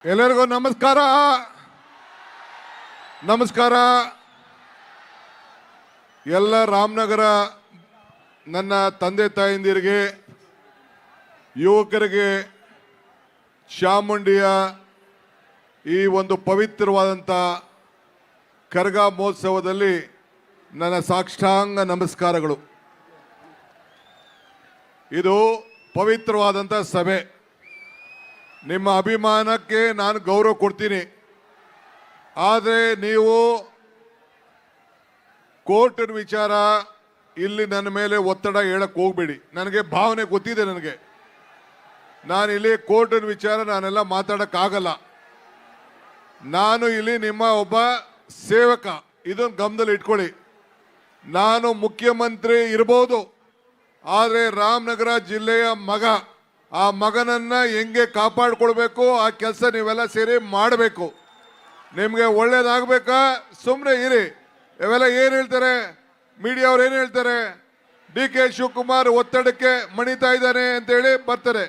ಎಲ್ಲರಿಗೂ ನಮಸ್ಕಾರ. ನಮಸ್ಕಾರ. ಎಲ್ಲ ರಾಮನಗರ ನನ್ನ ತಂದೆ ತಾಯಂದಿರಿಗೆ, ಯುವಕರಿಗೆ ಚಾಮುಂಡಿಯ ಈ ಒಂದು ಪವಿತ್ರವಾದಂಥ ಕರಗ ಮಹೋತ್ಸವದಲ್ಲಿ ನನ್ನ ಸಾಷ್ಟಾಂಗ ನಮಸ್ಕಾರಗಳು. ಇದು ಪವಿತ್ರವಾದಂಥ ಸಭೆ. ನಿಮ್ಮ ಅಭಿಮಾನಕ್ಕೆ ನಾನು ಗೌರವ ಕೊಡ್ತೀನಿ. ಆದರೆ ನೀವು ಕೋರ್ಟಿನ ವಿಚಾರ ಇಲ್ಲಿ ನನ್ನ ಮೇಲೆ ಒತ್ತಡ ಹೇಳಕ್ಕೆ ಹೋಗ್ಬೇಡಿ. ನನಗೆ ಭಾವನೆ ಗೊತ್ತಿದೆ. ನಾನು ಇಲ್ಲಿ ಕೋರ್ಟಿನ ವಿಚಾರ ನಾನೆಲ್ಲ ಮಾತಾಡೋಕ್ಕಾಗಲ್ಲ. ನಾನು ಇಲ್ಲಿ ನಿಮ್ಮ ಒಬ್ಬ ಸೇವಕ. ಇದನ್ನು ಗಮನದಲ್ಲಿ ಇಟ್ಕೊಳ್ಳಿ. ನಾನು ಮುಖ್ಯಮಂತ್ರಿ ಇರ್ಬೋದು, ಆದರೆ ರಾಮನಗರ ಜಿಲ್ಲೆಯ ಮಗ. ಆ ಮಗನನ್ನ ಹೆಂಗೆ ಕಾಪಾಡ್ಕೊಳ್ಬೇಕು ಆ ಕೆಲಸ ನೀವೆಲ್ಲ ಸೇರಿ ಮಾಡಬೇಕು. ನಿಮಗೆ ಒಳ್ಳೇದಾಗಬೇಕಾ? ಸುಮ್ಮನೆ ಇರಿ. ಇವೆಲ್ಲ ಏನು ಹೇಳ್ತಾರೆ ಮೀಡಿಯಾ ಅವ್ರು, ಏನು ಹೇಳ್ತಾರೆ? DK ಶಿವಕುಮಾರ್ ಒತ್ತಡಕ್ಕೆ ಮಣಿತಾ ಇದ್ದಾನೆ ಅಂತೇಳಿ ಬರ್ತಾರೆ.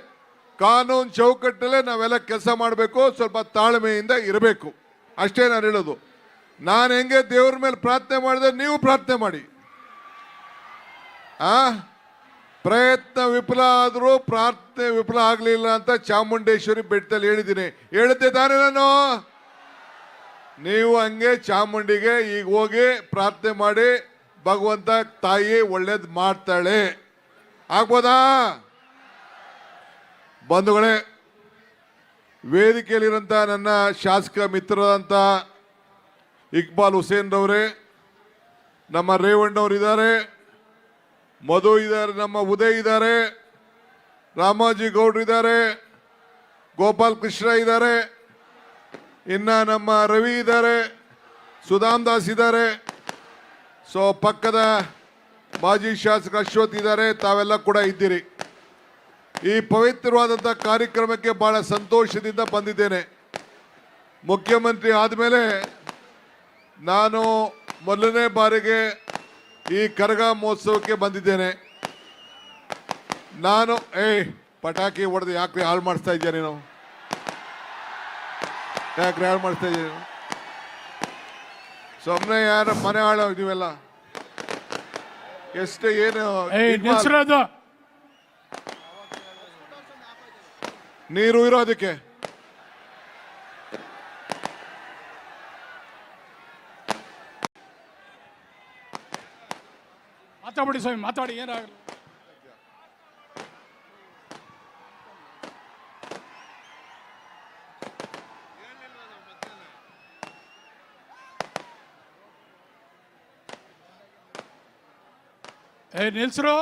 ಕಾನೂನು ಚೌಕಟ್ಟಲ್ಲೇ ನಾವೆಲ್ಲ ಕೆಲಸ ಮಾಡಬೇಕು. ಸ್ವಲ್ಪ ತಾಳ್ಮೆಯಿಂದ ಇರಬೇಕು. ಅಷ್ಟೇ ನಾನು ಹೇಳೋದು. ನಾನು ಹೆಂಗೆ ದೇವ್ರ ಮೇಲೆ ಪ್ರಾರ್ಥನೆ ಮಾಡಿದೆ, ನೀವು ಪ್ರಾರ್ಥನೆ ಮಾಡಿ. ಪ್ರಯತ್ನ ವಿಫಲ ಆದರೂ ಪ್ರಾರ್ಥನೆ ವಿಫಲ ಆಗಲಿಲ್ಲ ಅಂತ ಚಾಮುಂಡೇಶ್ವರಿ ಬೆಟ್ಟದಲ್ಲಿ ಹೇಳಿದ್ದೀನಿ. ಹೇಳಿದ್ದೆ ತಾನೇ ನಾನು? ನೀವು ಹಂಗೆ ಚಾಮುಂಡಿಗೆ ಈಗ ಹೋಗಿ ಪ್ರಾರ್ಥನೆ ಮಾಡಿ, ಭಗವಂತ ತಾಯಿ ಒಳ್ಳೇದು ಮಾಡ್ತಾಳೆ. ಆಗ್ಬೋದಾ? ಬಂಧುಗಳೇ, ವೇದಿಕೆಯಲ್ಲಿರೋಂಥ ನನ್ನ ಶಾಸಕ ಮಿತ್ರರಾದಂಥ ಇಕ್ಬಾಲ್ ಹುಸೇನ್ ರವರೇ, ನಮ್ಮ ರೇವಣ್ಣವ್ರು ಇದ್ದಾರೆ, ಮಧು ಇದ್ದಾರೆ, ನಮ್ಮ ಉದಯ್ ಇದ್ದಾರೆ, ರಾಮಾಜಿ ಗೌಡ್ರು ಇದ್ದಾರೆ, ಗೋಪಾಲ್ ಕೃಷ್ಣ ಇದ್ದಾರೆ, ಇನ್ನ ನಮ್ಮ ರವಿ ಇದ್ದಾರೆ, ಸುಧಾಮ್ ದಾಸ್ ಇದ್ದಾರೆ. ಸೊ ಪಕ್ಕದ ಮಾಜಿ ಶಾಸಕ ಅಶ್ವಥ್ ಇದ್ದಾರೆ. ತಾವೆಲ್ಲ ಕೂಡ ಇದ್ದೀರಿ. ಈ ಪವಿತ್ರವಾದಂಥ ಕಾರ್ಯಕ್ರಮಕ್ಕೆ ಬಹಳ ಸಂತೋಷದಿಂದ ಬಂದಿದ್ದೇನೆ. ಮುಖ್ಯಮಂತ್ರಿ ಆದಮೇಲೆ ನಾನು ಮೊದಲನೇ ಬಾರಿಗೆ ಈ ಕರಗ ಮಹೋತ್ಸವಕ್ಕೆ ಬಂದಿದ್ದೇನೆ. ನಾನು ಪಟಾಕಿ ಹೊಡೆದು ಯಾಕ್ರಿ ಹಾಳು ಮಾಡಿಸ್ತಾ ಇದ್ದೀಯ ನೀನು? ಯಾಕ್ರಿ ಹಾಳು ಮಾಡಿಸ್ತಾ ಇದ್ದೀಯ? ಸುಮ್ಮನೆ ಯಾರ ಮನೆ ಹಾಳು ನೀವೆಲ್ಲ ಎಷ್ಟು ಏನು ನೀರು ಇರೋದಕ್ಕೆ. ಮಾತಾಡಿ ಸ್ವಾಮಿ, ಮಾತಾಡಿ. ಏನಾಗಲ್ಲ. ನಿಲ್ಸ್ರು.